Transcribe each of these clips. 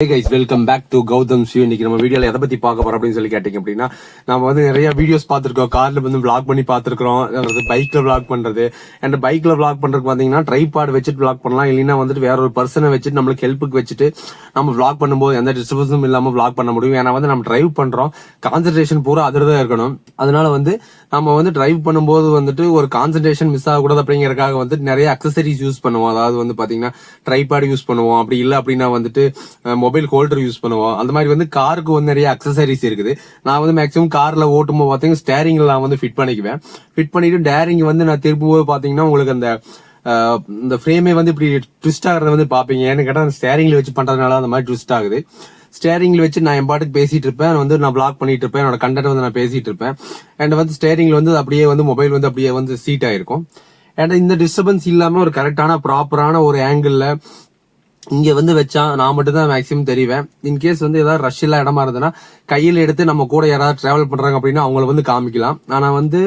Hey guys, welcome back to Gautam Shiv. இன்னைக்கு நம்ம வீடியோல எதை பத்தி பார்க்க போறோம் அப்படின்னு சொல்லி கேட்டீங்க அப்படின்னா, நம்ம வந்து நிறைய வீடியோஸ் பார்த்திருக்கோம். கார்ல வந்து vlog பண்ணி பார்த்திருக்கிறோம், அதாவது பைக்ல vlog பண்றது. அண்ட் பைக்ல vlog பண்றதுக்கு பாத்தீங்கன்னா ட்ரைபாட் வச்சுட்டு vlog பண்ணலாம், இல்லைன்னா வந்துட்டு வேற ஒரு பர்சனை வச்சுட்டு நம்மளுக்கு ஹெல்ப்புக்கு வச்சுட்டு நம்ம vlog பண்ணும்போது எந்த டிஸ்டர்பன்ஸும் இல்லாம vlog பண்ண முடியும். ஏன்னா வந்து நம்ம டிரைவ் பண்றோம், கான்சென்ட்ரேஷன் பூரா அதுலதான் இருக்கணும். அதனால வந்து நம்ம வந்து டிரைவ் பண்ணும்போது வந்துட்டு ஒரு கான்சென்ட்ரேஷன் மிஸ் ஆகக்கூடாது அப்படிங்கறதுக்காக வந்து நிறைய அக்சசரிஸ் யூஸ் பண்ணுவோம். அதாவது வந்து பாத்தீங்கன்னா ட்ரைபாட் யூஸ் பண்ணுவோம், அப்படி இல்லை அப்படின்னா வந்துட்டு மொபைல் ஹோல்டர் யூஸ் பண்ணுவோம். அந்த மாதிரி வந்து காருக்கு வந்து நிறைய அக்சசரிஸ் இருக்குது. நான் வந்து மேக்ஸிமம் கார்ல ஓட்டும்போது பாத்தீங்கன்னா ஸ்டேரிங்ல நான் வந்து ஃபிட் பண்ணிக்குவேன். ஃபிட் பண்ணிட்டு டேரிங் வந்து நான் திரும்பும்போது பாத்தீங்கன்னா உங்களுக்கு இந்த ஃப்ரேமே வந்து இப்படி ட்விஸ்ட் ஆகிறத வந்து பாப்பீங்க. ஏன்னு கேட்டா ஸ்டேரிங்ல வச்சு பண்றதுனால அந்த மாதிரி ட்விஸ்ட் ஆகுது. ஸ்டேரிங்ல வச்சு நான் என் பாட்டுக்கு பேசிட்டு இருப்பேன், வந்து நான் vlog பண்ணிட்டு இருப்பேன், என்னோட கண்டென்ட் வந்து நான் பேசிட்டு இருப்பேன். அண்ட் வந்து ஸ்டேரிங்ல வந்து அப்படியே வந்து மொபைல் வந்து அப்படியே வந்து சீட் ஆயிருக்கும். அண்ட் இந்த டிஸ்டர்பன்ஸ் இல்லாம ஒரு கரெக்டான ப்ராப்பரான ஒரு ஆங்கிள் இங்க வந்து வச்சா நான் மட்டும் தான் மேக்ஸிமம் தெரிவேன். இன்கேஸ் வந்து ஏதாவது ரஷ் இல்ல இடமா இருந்ததுன்னா கையில எடுத்து நம்ம கூட யாராவது டிராவல் பண்றாங்க அப்படின்னா அவங்கள வந்து காமிக்கலாம். ஆனா வந்து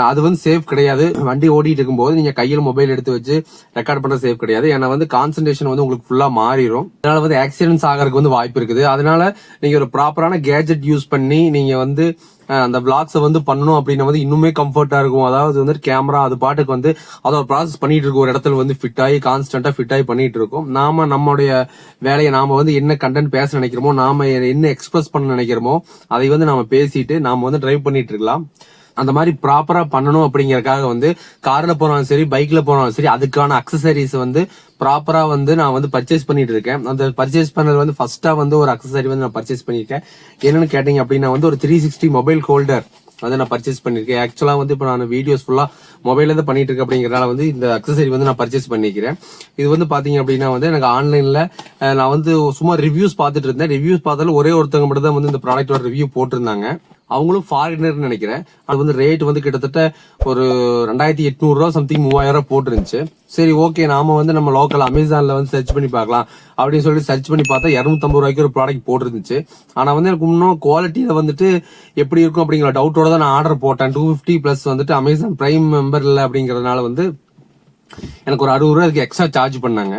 அது வந்து சேஃப் கிடையாது. வண்டி ஓடிட்டு இருக்கும்போது நீங்க கையில் மொபைல் எடுத்து வச்சு ரெக்கார்ட் பண்ற சேஃப் கிடையாது. ஏன்னா வந்து கான்சன்ட்ரேஷன் வந்து உங்களுக்கு ஃபுல்லா மாறிடும். அதனால வந்து ஆக்சிடென்ட்ஸ் ஆகிறதுக்கு வந்து வாய்ப்பு இருக்குது. அதனால நீங்க ஒரு ப்ராப்பரான கேஜெட் யூஸ் பண்ணி நீங்க வந்து அந்த விளாக்ஸை வந்து பண்ணணும் அப்படின்னா வந்து இன்னுமே கம்ஃபர்ட்டா இருக்கும். அதாவது வந்து கேமரா அது பாட்டுக்கு வந்து அதோட ப்ராசஸ் பண்ணிட்டு இருக்கும், ஒரு இடத்துல வந்து ஃபிட் ஆகி கான்ஸ்டன்டா ஃபிட் ஆகி பண்ணிட்டு இருக்கும். நாம நம்மளுடைய வேலையை நாம வந்து என்ன கண்டென்ட் பேச நினைக்கிறோமோ, நாம என்ன எக்ஸ்பிரஸ் பண்ண நினைக்கிறோமோ அதை வந்து நாம பேசிட்டு நாம வந்து டிரைவ் பண்ணிட்டு இருக்கலாம். அந்த மாதிரி ப்ராப்பரா பண்ணணும் அப்படிங்கறதுக்காக வந்து கார்ல போனாலும் சரி பைக்ல போனாலும் சரி அதுக்கான அக்சசரிஸ் வந்து ப்ராப்பரா வந்து நான் வந்து பர்ச்சேஸ் பண்ணிட்டு இருக்கேன். அந்த பர்ச்சேஸ் பண்ணது வந்து ஃபர்ஸ்டா வந்து ஒரு அக்சசரி வந்து நான் பர்ச்சேஸ் பண்ணிருக்கேன். என்னன்னு கேட்டீங்க அப்படின்னா வந்து ஒரு 360 மொபைல் ஹோல்டர் வந்து நான் பர்ச்சேஸ் பண்ணிருக்கேன். ஆக்சுவலா வந்து இப்ப நான் வீடியோஸ் ஃபுல்லா மொபைல்ல தான் பண்ணிட்டு இருக்கேன். அப்படிங்கறதால வந்து இந்த அக்சசரி வந்து நான் பர்ச்சேஸ் பண்ணிக்கிறேன். இது வந்து பாத்தீங்க அப்படின்னா வந்து எனக்கு ஆன்லைன்ல நான் வந்து சும்மா ரிவ்யூஸ் பார்த்துட்டு இருந்தேன். ரிவ்யூஸ் பார்த்தாலும் ஒரே ஒருத்தவங்க மட்டும் தான் வந்து இந்த ப்ராடக்டோட ரிவ்யூ போட்டிருந்தாங்க. அவங்களும் ஃபாரினர் நினைக்கிறேன். அது வந்து ரேட் வந்து கிட்டத்தட்ட ஒரு 2800 ரூபா சம்திங் 3000 ரூபா போட்டுருந்துச்சு. சரி ஓகே, நாம வந்து நம்ம லோக்கல் அமேசான்ல வந்து சர்ச் பண்ணி பார்க்கலாம் அப்படின்னு சொல்லி சர்ச் பண்ணி பார்த்தா 250 ரூபாய்க்கு ஒரு ப்ராடக்ட் போட்டுருந்துச்சு. ஆனா வந்து எனக்கு இன்னும் குவாலிட்டியில வந்துட்டு எப்படி இருக்கும் அப்படிங்கிற டவுட்டோட தான் நான் ஆர்டர் போட்டேன். 250 பிளஸ் வந்துட்டு அமேசான் பிரைம் மெம்பர் இல்ல அப்படிங்கறதுனால வந்து எனக்கு ஒரு 60 ரூபாய்க்கு எக்ஸ்ட்ரா சார்ஜ் பண்ணாங்க.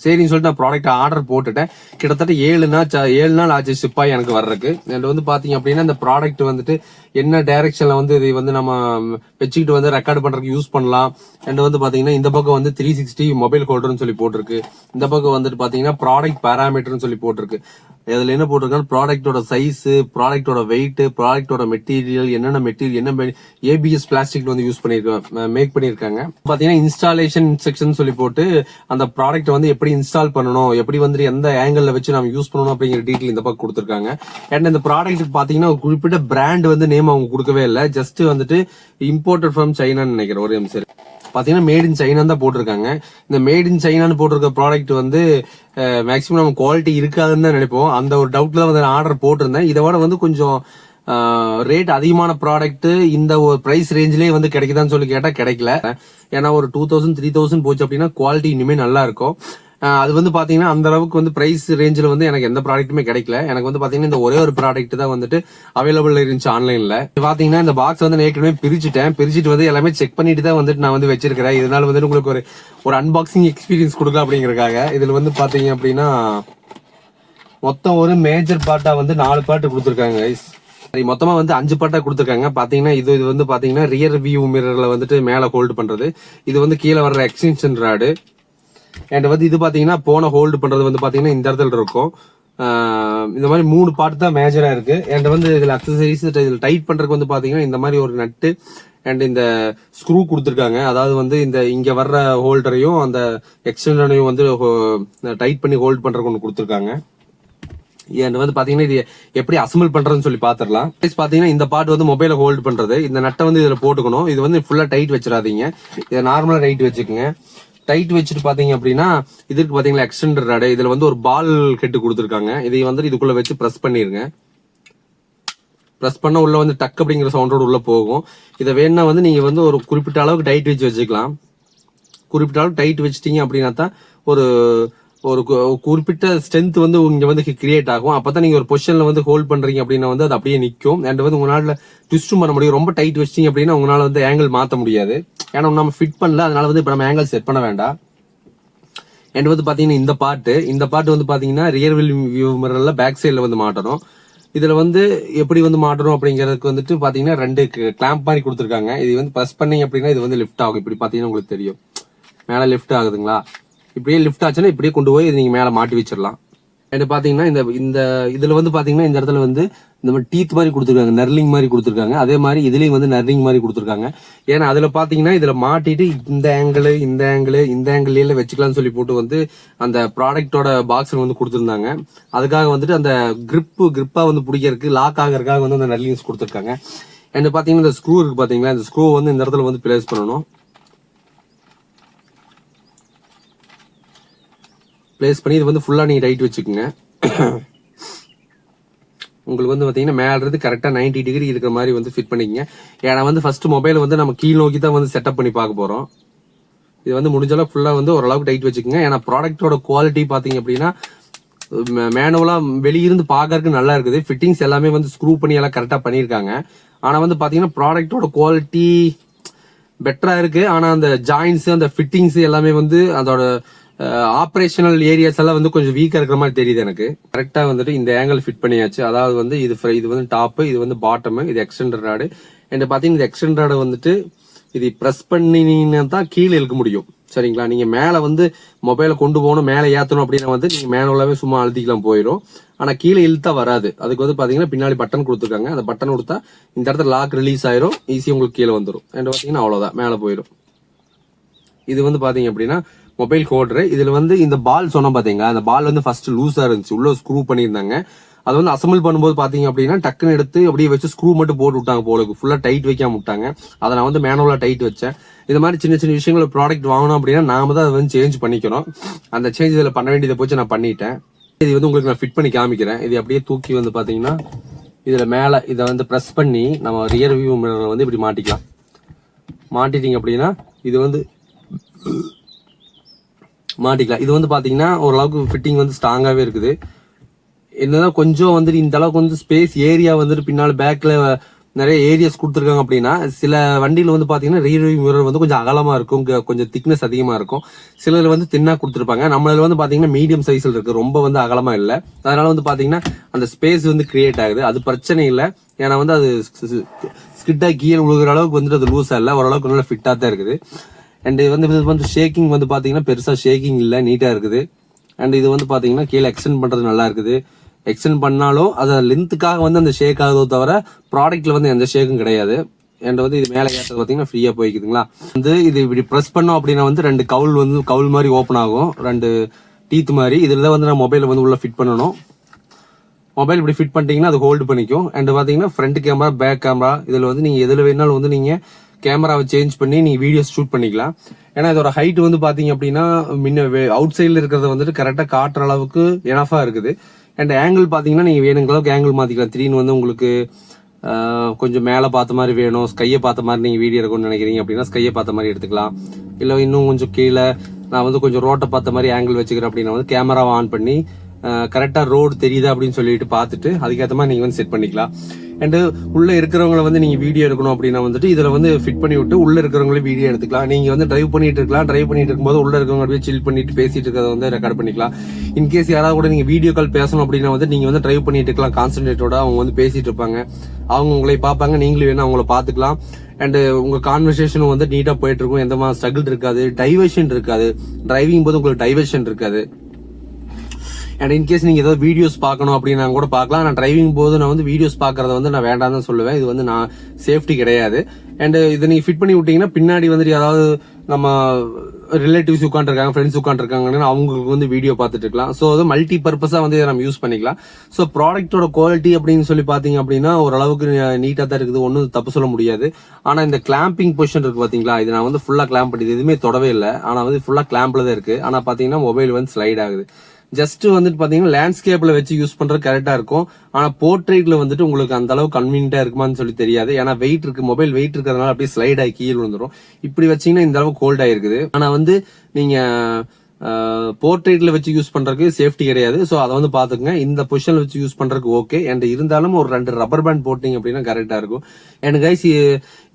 சரின்னு சொல்லிட்டு நான் ப்ராடக்ட் ஆர்டர் போட்டுட்டேன். கிட்டத்தட்ட 7 நாள் ஆச்சு ஷிப் ஆகி எனக்கு வர்றதுக்கு. அண்ட் வந்து பாத்தீங்க அப்படின்னா இந்த ப்ராடக்ட் வந்துட்டு என்ன டைரக்ஷன்ல வந்து இதை வந்து நம்ம வச்சுக்கிட்டு வந்து ரெக்கார்ட் பண்றதுக்கு யூஸ் பண்ணலாம். அண்ட் வந்து பாத்தீங்கன்னா இந்த பக்கம் வந்து 360 மொபைல் ஹோல்டர்னு சொல்லி போட்டிருக்கு. இந்த பக்கம் வந்துட்டு பாத்தீங்கன்னா ப்ராடக்ட் பேராமீட்டர்னு சொல்லி போட்டிருக்கு. இதுல என்ன போட்டிருக்காங்க, ப்ராடக்டோட சைஸ், ப்ராடக்டோட வெயிட், ப்ராடக்டோட மெட்டீரியல், என்னென்ன மெட்டீரியல், என்ன ABS பிளாஸ்டிக் வந்து யூஸ் மேக் பண்ணிருக்காங்க. பாத்தீங்கன்னா இன்ஸ்டாலேஷன் இன்ஸ்ட்ரக்ஷன் சொல்லி போட்டு அந்த ப்ராடக்ட் வந்து எப்படி இன்ஸ்டால் பண்ணணும், எப்படி வந்து எந்த ஆங்கிள் வச்சு நம்ம யூஸ் பண்ணணும் அப்படிங்கிற டீட்டெயில் இந்த பக்கம் கொடுத்திருக்காங்க. அண்ட் இந்த ப்ராடக்ட் பாத்தீங்கன்னா ஒரு குறிப்பிட்ட பிராண்ட் வந்து நேம் அவங்க கொடுக்கவே இல்லை. ஜஸ்ட் வந்துட்டு இம்போர்ட்டட் ஃப்ரம் சைனான்னு நினைக்கிறேன். ஒரு நிமிஷம் பாத்தீங்கன்னா மேட் இன் சைனா தான் போட்டிருக்காங்க. இந்த மேட் இன் சைனான்னு போட்டிருக்க ப்ராடக்ட் வந்து மேக்சிமம் நம்ம குவாலிட்டி இருக்காதுன்னு தான் நினைப்போம். அந்த ஒரு டவுட்ல வந்து ஆர்டர் போட்டிருந்தேன். இதை விட வந்து கொஞ்சம் ரேட் அதிகமான ப்ராடக்ட் இந்த ஒரு பிரைஸ் ரேஞ்சிலேயே வந்து கிடைக்குதான்னு சொல்லி கேட்டா கிடைக்கல. ஏன்னா ஒரு 2000 3000 போச்சு அப்படின்னா குவாலிட்டி இனிமே நல்லா இருக்கும். அது வந்து பாத்தீங்கன்னா அந்த அளவுக்கு வந்து பிரைஸ் ரேஞ்சில் வந்து எனக்கு எந்த ப்ராடக்ட்டுமே கிடைக்கல. எனக்கு வந்து பாத்தீங்கன்னா இந்த ஒரே ஒரு ப்ராடக்ட் தான் வந்துட்டு அவைலபிள் இருந்துச்சு ஆன்லைன்ல. பாத்தீங்கன்னா இந்த பாக்ஸ் வந்து ஏற்கனவே பிரிச்சுட்டு வந்து எல்லாமே செக் பண்ணிட்டு தான் வந்துட்டு நான் வந்து வச்சிருக்கிறேன். இதனால வந்து உங்களுக்கு ஒரு அன்பாக்சிங் எக்ஸ்பீரியன்ஸ் கொடுக்கலாம் அப்படிங்கறதுக்காக. இதுல வந்து பாத்தீங்க அப்படின்னா மொத்தம் ஒரு மேஜர் பார்ட்டா வந்து 4 பார்ட் கொடுத்துருக்காங்க. மொத்தமா வந்து 5 பார்ட்டா கொடுத்துருக்காங்க. பாத்தீங்கன்னா இது வந்து பாத்தீங்கன்னா ரியர் வியூ மிரர்ல வந்துட்டு மேல ஹோல்டு பண்றது, இது வந்து கீழே வர்ற எக்ஸ்டென்ஷன் ராடு. அண்ட் வந்து இது பாத்தீங்கன்னா போன ஹோல்டு பண்றது வந்து பாத்தீங்கன்னா இந்த இடத்துல இருக்கும். இந்த மாதிரி 3 பார்ட் தான் மேஜரா இருக்கு. அண்ட் வந்து இதுல அக்சசரிஸ் இதுல டைட் பண்றதுக்கு வந்து பாத்தீங்கன்னா இந்த மாதிரி ஒரு நட்டு அண்ட் இந்த ஸ்க்ரூ கொடுத்துருக்காங்க. அதாவது வந்து இந்த இங்க வர்ற ஹோல்டரையும் அந்த எக்ஸ்டென்ஷனையும் வந்து டைட் பண்ணி ஹோல்ட் பண்றதுக்கு ஒன்று கொடுத்துருக்காங்க. வந்து பாத்தீங்கன்னா இது எப்படி அசம்பிள் பண்றதுன்னு சொல்லி பாத்துரலாம். பாத்தீங்கன்னா இந்த பார்ட் வந்து மொபைல ஹோல்ட் பண்றது. இந்த நட்டை வந்து இதுல போட்டுக்கணும். இது வந்து ஃபுல்லா டைட் வச்சிடாதீங்க, இதை நார்மலா டைட் வச்சுக்கோங்க. டைட் வச்சுட்டு பாத்தீங்க அப்படின்னா இதுக்கு பாத்தீங்கன்னா எக்ஸ்டெண்டர் ராடு, இதுல வந்து ஒரு பால் கெட்டு கொடுத்துருக்காங்க. இதை வந்து இதுக்குள்ள வச்சு பிரஸ் பண்ணிருங்க. பிரஸ் பண்ண உள்ள வந்து டக் அப்படிங்கிற சவுண்டோட உள்ள போகும். இதை வேணா வந்து நீங்க வந்து ஒரு குறிப்பிட்ட அளவுக்கு டைட் வச்சுக்கலாம். குறிப்பிட்ட அளவுக்கு டைட் வச்சுட்டீங்க அப்படின்னா தான் ஒரு ஒரு குறிப்பிட்ட ஸ்ட்ரென்த் வந்து இங்க வந்து கிரியேட் ஆகும். அப்பதான் நீங்க ஒரு பொசிஷன்ல வந்து ஹோல்ட் பண்றீங்க அப்படின்னா வந்து அது அப்படியே நிக்கும். அண்ட் வந்து உங்களால ட்விஸ்டும் பண்ண முடியும். ரொம்ப டைட் வச்சிட்டீங்க அப்படின்னா உங்களால வந்து ஆங்கிள் மாத்த முடியாது. ஏன்னா நம்ம ஃபிட் பண்ணல, அதனால வந்து இப்ப நம்ம ஆங்கிள் செட் பண்ண வேண்டாம். அண்ட் வந்து பாத்தீங்கன்னா இந்த பார்ட் வந்து பாத்தீங்கன்னா ரியர் வியூ மிரர்ல பேக் சைட்ல வந்து மாட்டணும். இதுல வந்து எப்படி வந்து மாட்டணும் அப்படிங்கறதுக்கு வந்துட்டு பாத்தீங்கன்னா 2 கிளாம்ப் மாதிரி கொடுத்துருக்காங்க. இது வந்து பிரஸ் பண்ணீங்க அப்படின்னா இது வந்து லிஃப்ட் ஆகும். இப்படி பாத்தீங்கன்னா உங்களுக்கு தெரியும், மேல லிஃப்ட் ஆகுதுங்களா? இப்படியே லிஃப்ட் ஆச்சுன்னா இப்படியே கொண்டு போய் இது நீங்க மேல மாட்டி வச்சிடலாம். அண்ட் பாத்தீங்கன்னா இந்த இதுல வந்து பாத்தீங்கன்னா இந்த இடத்துல வந்து இந்த மாதிரி டீத் மாதிரி கொடுத்துருக்காங்க, நர்லிங் மாதிரி கொடுத்துருக்காங்க. அதே மாதிரி இதுலயும் வந்து நர்லிங் மாதிரி கொடுத்துருக்காங்க. ஏன்னா அதுல பாத்தீங்கன்னா இதுல மாட்டிட்டு இந்த ஆங்கிள் வச்சுக்கலாம்னு சொல்லி போட்டு வந்து அந்த ப்ராடக்டோட பாக்ஸ்ல வந்து கொடுத்துருந்தாங்க. அதுக்காக வந்துட்டு அந்த கிரிப்பா வந்து பிடிக்கிறதுக்கு லாக் ஆகிறதுக்காக வந்து அந்த நர்லிங்ஸ் கொடுத்துருக்காங்க. அண்ட் பாத்தீங்கன்னா இந்த ஸ்க்ரூ இருக்கு பாத்தீங்களா, இந்த ஸ்க்ரூ வந்து இந்த இடத்துல வந்து பிளேஸ் பண்ணணும். பிளேஸ் பண்ணி இது வந்து ஃபுல்லா நீங்க டைட் வச்சுக்கோங்க. உங்களுக்கு வந்து பாத்தீங்கன்னா மேல இருந்து கரெக்டா 90 டிகிரி இருக்கிற மாதிரி வந்து ஃபிட் பண்ணிக்கங்க. ஏன்னா வந்து ஃபர்ஸ்ட் மொபைல் வந்து நம்ம கீழ் நோக்கி தான் வந்து செட்டப் பண்ணி பார்க்க போறோம். இது வந்து முடிஞ்ச அளவுக்கு ஃபுல்லா வந்து ஓரளவுக்கு டைட் வச்சுக்கோங்க. ஏன்னா ப்ராடக்டோட குவாலிட்டி பாத்தீங்க அப்படின்னா மேனுவலா வெளியிருந்து பாக்கறதுக்கு நல்லா இருக்குது. ஃபிட்டிங்ஸ் எல்லாமே வந்து ஸ்க்ரூ பண்ணி எல்லாம் கரெக்டா பண்ணிருக்காங்க. ஆனா வந்து பாத்தீங்கன்னா ப்ராடக்டோட குவாலிட்டி பெட்டரா இருக்கு. ஆனா அந்த ஜாயின்ஸ் அந்த ஃபிட்டிங்ஸ் எல்லாமே வந்து அதோட ஆபரேஷனல் ஏரியாஸ் எல்லாம் வந்து கொஞ்சம் வீக்கா இருக்கிற மாதிரி தெரியுது எனக்கு. கரெக்டா வந்துட்டு இந்த ஆங்கிள் ஃபிட் பண்ணியாச்சு. அதாவது வந்து இது வந்து டாப், இது வந்து பாட்டம், இது எக்ஸ்டெண்டர் ராடு. அண்ட் பாத்தீங்கன்னா இந்த எக்ஸ்டெண்டர் ராடு வந்துட்டு இது பிரஸ் பண்ணினீங்கன்னா தான் கீழே இழுக்க முடியும். சரிங்களா? நீங்க மேல வந்து மொபைலை கொண்டு போகணும், மேல ஏத்தணும் அப்படின்னா வந்து நீங்க மேனுவலாவே சும்மா அழுத்திக்கலாம் போயிடும். ஆனா கீழே இழுத்தா வராது. அதுக்கு வந்து பாத்தீங்கன்னா பின்னாடி பட்டன் கொடுத்துருக்காங்க. அந்த பட்டன் கொடுத்தா இந்த இடத்துல லாக் ரிலீஸ் ஆயிரும், ஈஸியா உங்களுக்கு கீழே வந்துடும். அண்ட் பாத்தீங்கன்னா அவ்வளவுதான், மேல போயிடும். இது வந்து பாத்தீங்க அப்படின்னா மொபைல் ஹோல்டர். இதுல வந்து இந்த பால் சொன்ன பாத்தீங்களா, அந்த பால் வந்து ஃபர்ஸ்ட் லூஸா இருந்துச்சு, உள்ள ஸ்க்ரூ பண்ணியிருந்தாங்க. அது வந்து அசம்பிள் பண்ணும்போது பாத்தீங்க அப்படின்னா டக்குன்னு எடுத்து அப்படியே வச்சு ஸ்க்ரூ மட்டும் போட்டு விட்டாங்க போல, ஃபுல்லா டைட் வைக்காம விட்டாங்க. அதை நான் வந்து மேனுவலா டைட் வச்சேன். இது மாதிரி சின்ன சின்ன விஷயங்கள் ப்ராடக்ட் வாங்கணும் அப்படின்னா நாம தான் அதை வந்து சேஞ்ச் பண்ணிக்கணும். அந்த சேஞ்ச் இதுல பண்ண வேண்டியதை போச்சு நான் பண்ணிட்டேன். இது வந்து உங்களுக்கு நான் ஃபிட் பண்ணி காமிக்கிறேன். இது அப்படியே தூக்கி வந்து பாத்தீங்கன்னா இதுல மேல இதை வந்து பிரஸ் பண்ணி நம்ம ரியர் வியூ மிரர் வந்து இப்படி மாட்டிக்கலாம். மாட்டிட்டீங்க அப்படின்னா இது வந்து மாட்டிக்கலாம். இது வந்து பாத்தீங்கன்னா ஓரளவுக்கு ஃபிட்டிங் வந்து ஸ்ட்ராங்காவே இருக்குது. என்னதான் கொஞ்சம் வந்துட்டு இந்த அளவுக்கு வந்து ஸ்பேஸ் ஏரியா வந்துட்டு பின்னால பேக்ல நிறைய ஏரியாஸ் கொடுத்துருக்காங்க அப்படின்னா, சில வண்டியில வந்து பாத்தீங்கன்னா ரியர் வியூ மிரர் வந்து கொஞ்சம் அகலமா இருக்கும், கொஞ்சம் திக்னஸ் அதிகமா இருக்கும். சிலர் வந்து தின்னா கொடுத்துருப்பாங்க. நம்மள வந்து பாத்தீங்கன்னா மீடியம் சைஸ்ல இருக்கு, ரொம்ப வந்து அகலமா இல்ல. அதனால வந்து பாத்தீங்கன்னா அந்த ஸ்பேஸ் வந்து கிரியேட் ஆகுது. அது பிரச்சனை இல்லை. ஏன்னா வந்து அது ஸ்கிட்டா கீழே விழுகிற அளவுக்கு வந்துட்டு அது லூஸா இல்ல, ஓரளவுக்கு நல்லா ஃபிட்டா தான் இருக்குது. அண்ட் இது வந்து ஷேக்கிங் வந்து பாத்தீங்கன்னா பெருசா ஷேக்கிங் இல்ல, நீட்டா இருக்குது. அண்ட் இது வந்து பாத்தீங்கன்னா கீழே எக்ஸ்டெண்ட் பண்றது நல்லா இருக்குது. எக்ஸ்டெண்ட் பண்ணாலும் அது லென்த்துக்காக வந்து அந்த ஷேக் ஆகுதோ தவிர ப்ராடக்ட்ல வந்து எந்த ஷேக்கும் கிடையாது. அண்ட் வந்து இது மேல ஏற்றது பாத்தீங்கன்னா ஃப்ரீயா போய்க்குதுங்களா. வந்து இது இப்படி பிரஸ் பண்ணோம் அப்படின்னா வந்து 2 கவுல் மாதிரி ஓப்பன் ஆகும், 2 டீத் மாதிரி. இதுல வந்து நான் மொபைல வந்து உள்ள ஃபிட் பண்ணணும். மொபைல் இப்படி ஃபிட் பண்ணிட்டீங்கன்னா அது ஹோல்டு பண்ணிக்கும். அண்ட் பாத்தீங்கன்னா ஃப்ரண்ட் கேமரா, பேக் கேமரா, இதுல வந்து நீங்க எதுல வேணாலும் வந்து நீங்க கேமராவை சேஞ்ச் பண்ணி நீங்க வீடியோஸ் ஷூட் பண்ணிக்கலாம். ஏன்னா இதோட ஹைட் வந்து பாத்தீங்க அப்படின்னா அவுட் சைட்ல இருக்கிறத வந்துட்டு கரெக்டா காட்டுற அளவுக்கு எனஃபா இருக்குது. அண்ட் ஆங்கிள் பாத்தீங்கன்னா நீங்க வேணுங்கிற அளவுக்கு ஆங்கிள் மாத்திக்கலாம். திடீர்னு வந்து உங்களுக்கு கொஞ்சம் மேல பார்த்த மாதிரி வேணும், ஸ்கையை பார்த்த மாதிரி நீங்க வீடியோ எடுக்கணும்னு நினைக்கிறீங்க அப்படின்னா ஸ்கையை பார்த்த மாதிரி எடுத்துக்கலாம். இல்ல இன்னும் கொஞ்சம் கீழே நான் வந்து கொஞ்சம் ரோட்டை பார்த்த மாதிரி ஆங்கிள் வச்சுக்கிறேன் அப்படின்னா வந்து கேமராவை ஆன் பண்ணி கரெக்டா ரோடு தெரியுதா அப்படின்னு சொல்லிட்டு பார்த்துட்டு அதுக்கேற்ற மாதிரி நீங்க வந்து செட் பண்ணிக்கலாம். அண்ட் உள்ள இருக்கிறவங்களை வந்து நீங்க வீடியோ எடுக்கணும் அப்படின்னா வந்துட்டு இதுல வந்து ஃபிட் பண்ணி விட்டு உள்ள இருக்கிறவங்களே வீடியோ எடுத்துக்கலாம். நீங்க வந்து டிரைவ் பண்ணிட்டு இருக்கும்போது உள்ள இருக்கிறவங்க சில் பண்ணிட்டு பேசிட்டு இருக்கிறத வந்து ரெக்கார்ட் பண்ணிக்கலாம். இன்கேஸ் யாராவது கூட நீங்க வீடியோ கால் பேசணும் அப்படின்னா வந்து நீங்க வந்து டிரைவ் பண்ணிட்டு இருக்கலாம், கான்சென்ட்ரேட்டோட அவங்க வந்து பேசிட்டு இருப்பாங்க, அவங்க உங்களை பார்ப்பாங்க, நீங்களும் வேணும் அவங்கள பாத்துக்கலாம். அண்ட் உங்க கான்வர்சேஷனும் வந்து நீட்டா போயிட்டு இருக்கும், எந்த மாதிரி ஸ்ட்ரகிள் இருக்காது, டைவர்ஷன் இருக்காது. டிரைவிங் போது உங்களுக்கு டைவர்ஷன் இருக்காது. அண்ட் இன்கேஸ் நீங்க ஏதாவது வீடியோஸ் பார்க்கணும் அப்படின்னா கூட பார்க்கலாம். நான் டிரைவிங் போது நான் வந்து வீடியோஸ் பாக்குறத வந்து நான் வேண்டாம் தான் சொல்லுவேன். இது வந்து நான் சேஃப்டி கிடையாது. அண்ட் இதை நீங்க ஃபிட் பண்ணி விட்டீங்கன்னா பின்னாடி வந்துட்டு ஏதாவது நம்ம ரிலேட்டிவ்ஸ் உட்காந்துருக்காங்க, ஃப்ரெண்ட்ஸ் உட்காந்துருக்காங்கன்னா அவங்களுக்கு வந்து வீடியோ பார்த்துட்டு இருக்கலாம். ஸோ அது மல்டி பர்பஸா வந்து இதை நம்ம யூஸ் பண்ணிக்கலாம். ஸோ ப்ராடக்டோட குவாலிட்டி அப்படின்னு சொல்லி பாத்தீங்க அப்படின்னா ஓரளவுக்கு நீட்டா தான் இருக்குது, ஒன்னும் தப்பு சொல்ல முடியாது. ஆனா இந்த கிளாம்பிங் பொசிஷன் இருக்கு பாத்தீங்களா, இது நான் வந்து ஃபுல்லா கிளாம்ப் பண்ணி எதுவுமே தொடவே இல்லை. ஆனா வந்து ஃபுல்லா கிளாம்ப்ல தான் இருக்கு. ஆனா பாத்தீங்கன்னா மொபைல் வந்து ஸ்லைட் ஆகுது. ஜஸ்ட் வந்துட்டு பாத்தீங்கன்னா லேண்ட்ஸ்கேப்ல வச்சு யூஸ் பண்றது கரெக்டா இருக்கும். ஆனா போர்ட்ரேட்ல வந்துட்டு உங்களுக்கு அந்த அளவுக்கு கன்வீனியன்டா இருக்குமான்னு சொல்லி தெரியாது. ஏன்னா வெயிட் இருக்கு, மொபைல் வெயிட் இருக்கிறதுனால அப்படியே ஸ்லைட் ஆகி கீழே விழுந்துரும். இப்படி வச்சீங்கன்னா இந்த அளவுக்கு கோல்ட் ஆயிருக்குது. ஆனா வந்து நீங்க போர்ட்ரேட்ல வச்சு யூஸ் பண்றதுக்கு சேஃப்டி கிடையாது. சோ அதை வந்து பாத்துக்கங்க. இந்த பொசிஷன்ல வச்சு யூஸ் பண்றதுக்கு ஓகே. அண்ட் இருந்தாலும் ஒரு 2 ரப்பர் பேண்ட் போட்டீங்க அப்படின்னா கரெக்டா இருக்கும். அண்ட் கைஸ்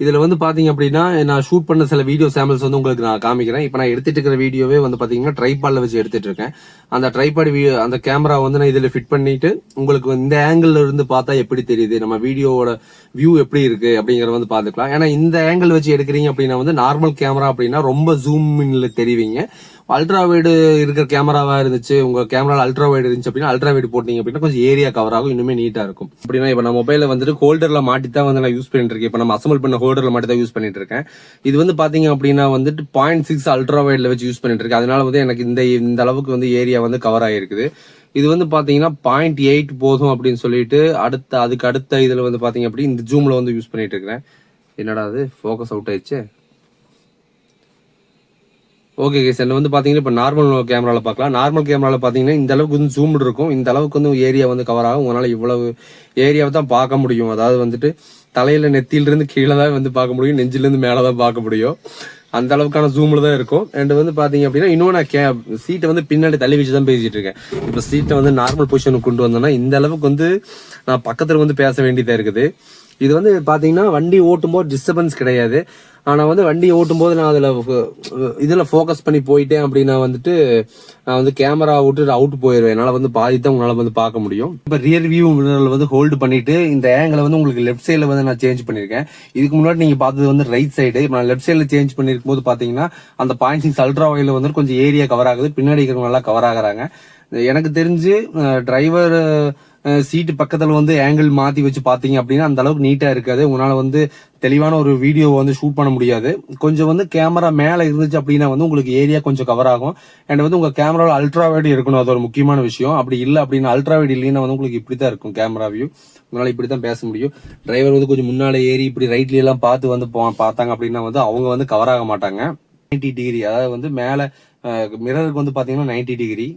இதுல வந்து பாத்தீங்க அப்படின்னா நான் ஷூட் பண்ண சில வீடியோ சாம்பிள்ஸ் வந்து உங்களுக்கு நான் காமிக்கிறேன். இப்போ நான் எடுத்துட்டு இருக்கிற வீடியோவே வந்து பாத்தீங்கன்னா ட்ரைபாட்ல வச்சு எடுத்துட்டு இருக்கேன். அந்த ட்ரைபாட் அந்த கேமரா வந்து நான் இதுல ஃபிட் பண்ணிட்டு உங்களுக்கு இந்த ஆங்கிள் இருந்து பார்த்தா எப்படி தெரியுது, நம்ம வீடியோவோட வியூ எப்படி இருக்கு அப்படிங்கறத வந்து பாத்துக்கலாம். ஏன்னா இந்த ஆங்கிள் வச்சு எடுக்கிறீங்க அப்படின்னா வந்து நார்மல் கேமரா அப்படின்னா ரொம்ப ஜூம் இன்ல தெரிவிங்க. அல்ட்ரா வைடு இருக்கிற கேமராவா இருந்துச்சு, உங்க கேமரா அல்ட்ரா வைடு இருந்துச்சு அப்படின்னா அல்ட்ரா வைடு போட்டீங்க அப்படின்னா கொஞ்சம் ஏரியா கவர் ஆகும், இன்னுமே நீட்டா இருக்கும். அப்படின்னா இப்ப நான் மொபைல வந்துட்டு ஹோல்டர்ல மாட்டி தான் வந்து நான் யூஸ் பண்ணிட்டு இருக்கேன். இப்ப நம்ம அசம்பிள் பண்ண ஹோல்டர்ல மாட்டி தான் யூஸ் பண்ணிட்டு இருக்கேன். இது வந்து பாத்தீங்க அப்படின்னா வந்துட்டு 0.6 அல்ட்ரா வைட்ல வச்சு யூஸ் பண்ணிட்டு இருக்கேன். அதனால வந்து எனக்கு இந்த அளவுக்கு வந்து ஏரியா வந்து கவர் ஆகிருக்குது. இது வந்து பாத்தீங்கன்னா 0.8 போதும் அப்படின்னு சொல்லிட்டு அதுக்கு அடுத்த இதுல வந்து பாத்தீங்க அப்படி இந்த ஜூம்ல வந்து யூஸ் பண்ணிட்டு இருக்கிறேன். என்னடா அது ஃபோக்கஸ் அவுட் ஆயிடுச்சு. ஓகே கேஸ், என்ன வந்து பாத்தீங்கன்னா இப்போ நார்மல் கேமரால பார்க்கலாம். நார்மல் கேமரால பாத்தீங்கன்னா இந்த அளவுக்கு வந்து ஜூம் இருக்கும், இந்த அளவுக்கு வந்து ஏரியா வந்து கவர் ஆகும். உங்களால இவ்வளவு ஏரியாவை தான் பார்க்க முடியும். அதாவது வந்துட்டு தலையில நெத்தியில இருந்து கீழே தான் வந்து பார்க்க முடியும், நெஞ்சில இருந்து மேலதான் பார்க்க முடியும். அந்த அளவுக்கான ஜூம்ல தான் இருக்கும். அண்ட் வந்து பாத்தீங்க அப்படின்னா இன்னும் நான் சீட்டை வந்து பின்னாடி தள்ளி வச்சு தான் பேசிட்டு இருக்கேன். இப்போ சீட்டை வந்து நார்மல் பொசிஷனுக்கு கொண்டு வந்தோம்னா இந்த அளவுக்கு வந்து நான் பக்கத்துல வந்து பேச வேண்டியதா இருக்குது. இது வந்து பாத்தீங்கன்னா வண்டி ஓட்டும் போது டிஸ்டர்பன்ஸ் கிடையாது. ஆனா வந்து வண்டி ஓட்டும் போது நான் இதுல போக்கஸ் பண்ணி போயிட்டேன் அப்படின்னா வந்துட்டு நான் வந்து கேமரா விட்டு அவுட் போயிருவேன். என்னால வந்து பாதி தான் உங்களால வந்து பார்க்க முடியும். இப்ப ரியர் வியூ வந்து ஹோல்டு பண்ணிட்டு இந்த ஆங்கிள் வந்து உங்களுக்கு லெஃப்ட் சைட்ல வந்து நான் சேஞ்ச் பண்ணிருக்கேன். இதுக்கு முன்னாடி நீங்க பார்த்தது வந்து ரைட் சைடு. நான் லெஃப்ட் சைட்ல சேஞ்ச் பண்ணிருக்கும் போது பாத்தீங்கன்னா அந்த 0.6 அல்ட்ரா வைட்ல வந்து கொஞ்சம் ஏரியா கவர் ஆகுது, பின்னாடி இருக்கிறவங்க நல்லா கவர் ஆகுறாங்க. எனக்கு தெரிஞ்சு டிரைவர் சீட்டு பக்கத்துல வந்து ஆங்கிள் மாத்தி வச்சு பாத்தீங்க அப்படின்னா அந்த அளவுக்கு நீட்டா இருக்காது. உங்களால வந்து தெளிவான ஒரு வீடியோ வந்து ஷூட் பண்ண முடியாது. கொஞ்சம் வந்து கேமரா மேல இருந்துச்சு அப்படின்னா வந்து உங்களுக்கு ஏரியா கொஞ்சம் கவர் ஆகும். அண்ட் வந்து உங்க கேமராவில் அல்ட்ரா வைட் இருக்கணும், அது ஒரு முக்கியமான விஷயம். அப்படி இல்லை அப்படின்னா அல்ட்ரா வைட் இல்லைன்னா வந்து உங்களுக்கு இப்படித்தான் இருக்கும் கேமரா வியூ. உங்களால இப்படித்தான் பேச முடியும். டிரைவர் வந்து கொஞ்சம் முன்னால ஏறி இப்படி ரைட்ல எல்லாம் பார்த்து வந்து பார்த்தாங்க அப்படின்னா வந்து அவங்க வந்து கவர் ஆக மாட்டாங்க. 90 டிகிரி, அதாவது வந்து மேல மிரருக்கு வந்து பாத்தீங்கன்னா 90 டிகிரி,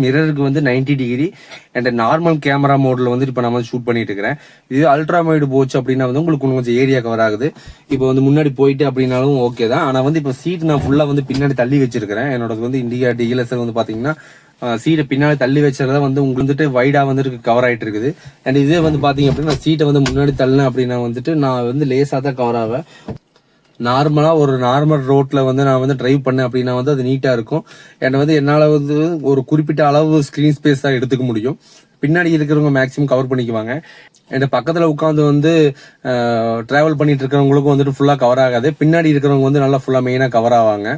மிரருக்கு வந்து 90 டிகிரி. அண்ட் நார்மல் கேமரா மோட்ல வந்து இப்ப நம்ம ஷூட் பண்ணிட்டு இருக்கிறேன். இது அல்ட்ரா வைடு போச்சு அப்படின்னா வந்து உங்களுக்கு கொஞ்சம் ஏரியா கவர் ஆகுது. இப்போ வந்து முன்னாடி போயிட்டு அப்படின்னாலும் ஓகே தான். ஆனா வந்து இப்ப சீட் நான் ஃபுல்லா வந்து பின்னாடி தள்ளி வச்சிருக்கிறேன். என்னோட வந்து இண்டிகா டிஎல்எஸ்எல் வந்து பாத்தீங்கன்னா சீட்டை பின்னாடி தள்ளி வச்சத வந்து உங்களுக்கு வந்துட்டு வைடா வந்துட்டு கவர் ஆயிட்டு இருக்குது. அண்ட் இதே வந்து பாத்தீங்க அப்படின்னா சீட்டை வந்து முன்னாடி தள்ளினேன் அப்படின்னா வந்துட்டு நான் வந்து லேசா தான் கவர் ஆவேன். நார்மலா ஒரு நார்மல் ரோட்ல வந்து நான் வந்து டிரைவ் பண்ணேன் அப்படின்னா வந்து அது நீட்டா இருக்கும். என்ன வந்து என்னால வந்து ஒரு குறிப்பிட்ட அளவு ஸ்கிரீன் ஸ்பேஸ் தான் எடுத்துக்க முடியும். பின்னாடி இருக்கிறவங்க மேக்சிமம் கவர் பண்ணிக்குவாங்க. என் பக்கத்துல உட்காந்து வந்து டிராவல் பண்ணிட்டு இருக்கிறவங்களுக்கும் வந்துட்டு ஃபுல்லா கவர் ஆகாது. பின்னாடி இருக்கிறவங்க வந்து நல்லா ஃபுல்லா மெயினா கவர் ஆவாங்க.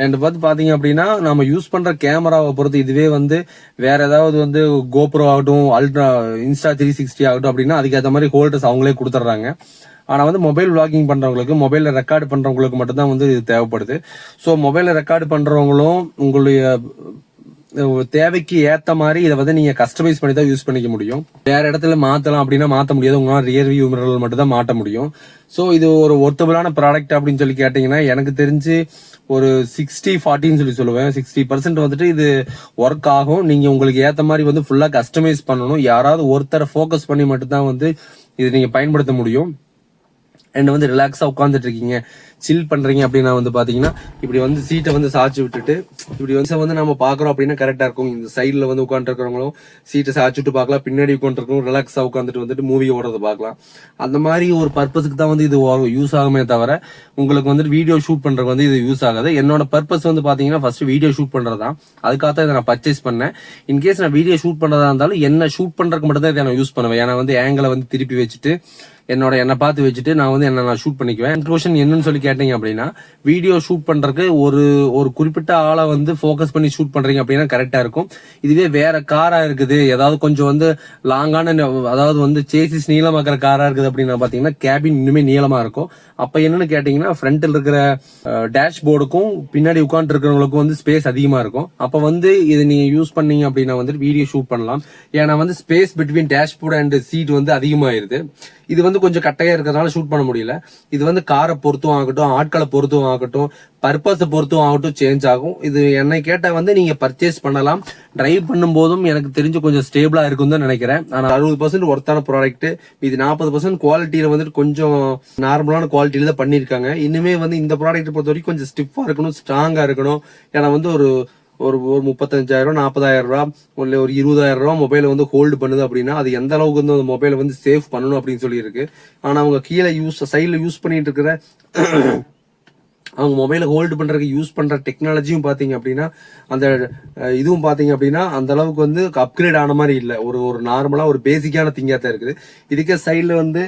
அண்ட் பாத்தீங்க அப்படின்னா நம்ம யூஸ் பண்ற கேமராவை பொறுத்து இதுவே வந்து வேற ஏதாவது வந்து கோப்ரோ ஆகட்டும், அல்ட்ரா இன்ஸ்டா 360 ஆகட்டும் அப்படின்னா அதுக்கேற்ற மாதிரி ஹோல்டர்ஸ் அவங்களே கொடுத்துட்றாங்க. ஆனா வந்து மொபைல் விளாகிங் பண்றவங்களுக்கு, மொபைல்ல ரெக்கார்டு பண்றவங்களுக்கு மட்டும்தான் வந்து இது தேவைப்படுது. ஸோ மொபைல்ல ரெக்கார்டு பண்றவங்களும் உங்களுடைய தேவைக்கு ஏத்த மாதிரி இதை வந்து நீங்க கஸ்டமைஸ் பண்ணி தான் யூஸ் பண்ணிக்க முடியும். வேற இடத்துல மாத்தலாம் அப்படின்னா மாத்த முடியாது, உங்களால ரியர் வியூ மிரர் மட்டும் தான் மாட்ட முடியும். ஸோ இது ஒரு ஒர்த்தபிளான ப்ராடக்ட் அப்படின்னு சொல்லி கேட்டீங்கன்னா எனக்கு தெரிஞ்சு ஒரு 60-40 சொல்லுவேன். 60% வந்துட்டு இது ஒர்க் ஆகும். நீங்க உங்களுக்கு ஏத்த மாதிரி வந்து ஃபுல்லா கஸ்டமைஸ் பண்ணணும். யாராவது ஒருத்தரை ஃபோக்கஸ் பண்ணி மட்டும் தான் வந்து இது நீங்க பயன்படுத்த முடியும். அண்ட் வந்து ரிலாக்ஸா உட்காந்துட்டு இருக்கீங்க, சில் பண்றீங்க அப்படின்னா வந்து பாத்தீங்கன்னா இப்படி வந்து சீட்டை வந்து சாய்ச்சி விட்டுட்டு இப்படி வந்து நம்ம பாக்குறோம் அப்படின்னா கரெக்டா இருக்கும். இந்த சைட்ல வந்து உட்காந்து இருக்கிறவங்களும் சீட்டை சாய்ச்சிட்டு பார்க்கலாம், பின்னாடி உட்காந்து இருக்கவங்க ரிலாக்ஸா உட்காந்துட்டு வந்துட்டு மூவி ஓடுறத பார்க்கலாம். அந்த மாதிரி ஒரு பர்பஸுக்கு தான் வந்து இது யூஸ் ஆகுமே தவிர உங்களுக்கு வந்துட்டு வீடியோ ஷூட் பண்றதுக்கு வந்து இது யூஸ் ஆகாது. என்னோட பர்பஸ் வந்து பாத்தீங்கன்னா ஃபர்ஸ்ட் வீடியோ ஷூட் பண்றதுதான். அதுக்காக இதை நான் பர்ச்சேஸ் பண்ணேன். இன்கேஸ் நான் வீடியோ ஷூட் பண்றதா இருந்தாலும் என்ன ஷூட் பண்றதுக்கு மட்டும் தான் இதை நான் யூஸ் பண்ணுவேன். ஏன்னா வந்து ஆங்கிளை வந்து திருப்பி வச்சுட்டு என்னை பார்த்து வச்சுட்டு நான் வந்து நான் ஷூட் பண்ணிக்குவேன். இன்க்ளூஷன் என்னன்னு சொல்லி கேட்டீங்க அப்படின்னா வீடியோ ஷூட் பண்றதுக்கு ஒரு குறிப்பிட்ட ஆளை வந்து ஃபோக்கஸ் பண்ணி ஷூட் பண்றீங்க அப்படின்னா கரெக்டா இருக்கும். இதுவே வேற காரா இருக்குது, ஏதாவது கொஞ்சம் வந்து லாங்கான, அதாவது வந்து சேசிஸ் நீளமாக்குற காரா இருக்குது அப்படின்னா பாத்தீங்கன்னா கேபின் இன்னுமே நீளமா இருக்கும். அப்ப என்னன்னு கேட்டீங்கன்னா ஃப்ரண்ட்ல இருக்கிற டேஷ்போர்டுக்கும் பின்னாடி உட்காந்து இருக்கிறவங்களுக்கும் வந்து ஸ்பேஸ் அதிகமா இருக்கும். அப்ப வந்து இதை நீங்க யூஸ் பண்ணீங்க அப்படின்னா வந்து வீடியோ ஷூட் பண்ணலாம். ஏன்னா வந்து space between dashboard and seat வந்து அதிகமாயிருது. இது வந்து கொஞ்சம் கட்டையா இருக்கிறதுனால ஷூட் பண்ண முடியல. இது வந்து காரை பொறுத்தும் ஆகட்டும், ஆட்களை பொறுத்தும் ஆகட்டும், பர்பஸை பொறுத்தும் ஆகட்டும் சேஞ்ச் ஆகும். இது என்னை கேட்டா வந்து நீங்க பர்ச்சேஸ் பண்ணலாம். டிரைவ் பண்ணும் போதும் எனக்கு தெரிஞ்சு கொஞ்சம் ஸ்டேபிளா இருக்கும் தான் நினைக்கிறேன். ஆனா 60% ஒர்த்தான ப்ராடக்ட், இது 40% குவாலிட்டியில வந்துட்டு கொஞ்சம் நார்மலான குவாலிட்டியில தான் பண்ணிருக்காங்க. இனிமே வந்து இந்த ப்ராடக்ட் பொறுத்த வரைக்கும் கொஞ்சம் ஸ்டிஃபா இருக்கணும், ஸ்ட்ராங்கா இருக்கணும். ஏன்னா வந்து ஒரு ஒரு 35,000 40,000 இல்ல ஒரு 20,000 மொபைலை வந்து ஹோல்டு பண்ணுது அப்படின்னா அது எந்த அளவுக்கு வந்து அந்த மொபைலை வந்து சேவ் பண்ணணும் அப்படின்னு சொல்லி இருக்கு. ஆனா அவங்க கீழே சைட்ல யூஸ் பண்ணிட்டு இருக்கிற அவங்க மொபைலை ஹோல்டு பண்றதுக்கு யூஸ் பண்ற டெக்னாலஜியும் பாத்தீங்க அப்படின்னா அந்த இதுவும் பாத்தீங்க அப்படின்னா அந்த அளவுக்கு வந்து அப்கிரேட் ஆன மாதிரி இல்ல. ஒரு ஒரு நார்மலா ஒரு பேசிக்கான திங்கா தான் இருக்குது. இதுக்கே சைட்ல வந்து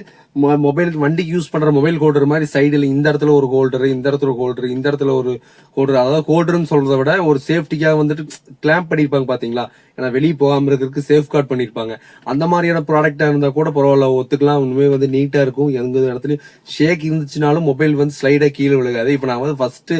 மொபைல் வண்டிக்கு யூஸ் பண்ற மொபைல் ஹோல்டர் மாதிரி சைடுல இந்த இடத்துல ஒரு ஹோல்டர், இந்த இடத்துல ஒரு ஹோல்டர், இந்த இடத்துல ஒரு ஹோல்டர், அதாவது ஹோல்டர்னு சொல்றதை விட ஒரு சேஃப்டிக்காக வந்துட்டு கிளாம்ப் பண்ணிருப்பாங்க பாத்தீங்களா, ஏன்னா வெளியே போகாம இருக்கிறதுக்கு சேஃப் கார்ட் பண்ணிருப்பாங்க. அந்த மாதிரியான ப்ராடக்டா இருந்தா கூட பரவாயில்ல, ஒத்துக்கலாம். உண்மையே வந்து நீட்டா இருக்கும். எந்த இடத்துலயும் ஷேக் இருந்துச்சுனாலும் மொபைல் வந்து ஸ்லைடா கீழே விழுகாது. இப்ப நான் வந்து ஃபர்ஸ்ட்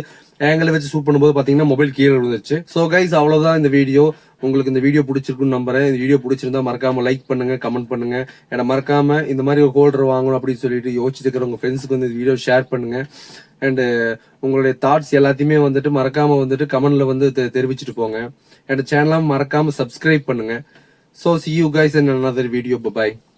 ஆங்கிள் வச்சு ஷூட் பண்ணும்போது பாத்தீங்கன்னா மொபைல் கீழே விழுந்துச்சு. சோ கைஸ், அவ்வளவுதான் இந்த வீடியோ. உங்களுக்கு இந்த வீடியோ பிடிச்சிருக்குன்னு நம்புறேன். இந்த வீடியோ பிடிச்சிருந்தா மறக்காம லைக் பண்ணுங்க, கமெண்ட் பண்ணுங்க. ஏன்னா மறக்காம இந்த மாதிரி ஒரு ஹோல்டர் வாங்கணும் அப்படின்னு சொல்லிட்டு யோசிச்சுட்டு இருக்கிற உங்க ஃப்ரெண்ட்ஸுக்கு வந்து இந்த வீடியோ ஷேர் பண்ணுங்க. அண்ட் உங்களுடைய தாட்ஸ் எல்லாத்தையுமே வந்துட்டு மறக்காம வந்துட்டு கமெண்ட்ல வந்து தெரிவிச்சுட்டு போங்க. அண்ட் சேனலை மறக்காம சப்ஸ்கிரைப் பண்ணுங்க. So see you guys in another video. Bye bye.